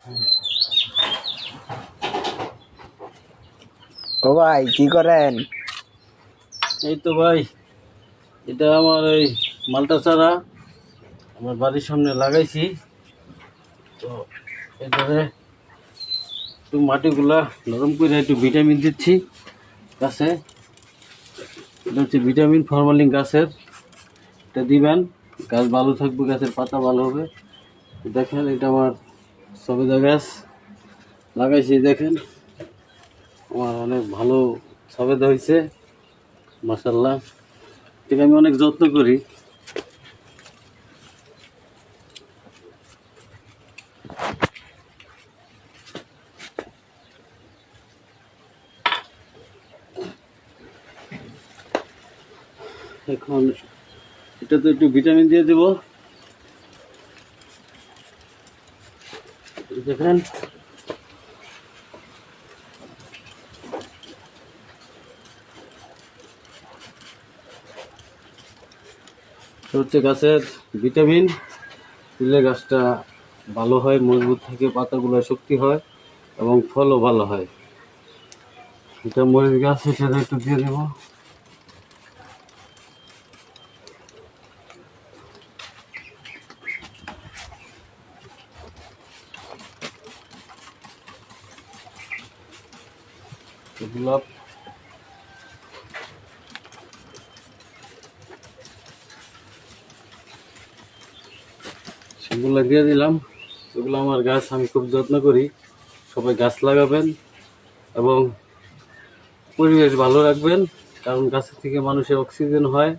ও ভাই কি করেন? এই তো ভাই, এটা আমার এই মালটা চারা আমার বাড়ির সামনে লাগাইছি। তো এটারে একটু মাটিগুলা নরম করে একটু ভিটামিন দিচ্ছি গাছে। এটা হচ্ছে ভিটামিন ফরমালিন গাছের, এটা দিবেন, গাছ ভালো থাকবে, গাছের পাতা ভালো হবে। দেখেন এটা আমার সবেদা গাছ লাগাইছি, দেখেন আমার অনেক ভালো সবেদা হয়েছে মাশাআল্লাহ। এটাকে আমি অনেক যত্ন করি। এখন এটা তো একটু ভিটামিন দিয়ে দেব, দেখেন হচ্ছে গাছের ভিটামিন দিলে গাছটা ভালো হয়, মজবুত থাকে, পাতাগুলো শক্তি হয় এবং ফলও ভালো হয়। এটা মরিচ গাছ, সেটা একটু দিয়ে দেবো। গোলাপ সেগুলো দিয়ে দিলাম। এগুলো আমার গাছ, আমি খুব যত্ন করি। সবাই গাছ লাগাবেন এবং পরিবেশ ভালো রাখবেন, কারণ গাছের থেকে মানুষের অক্সিজেন হয়।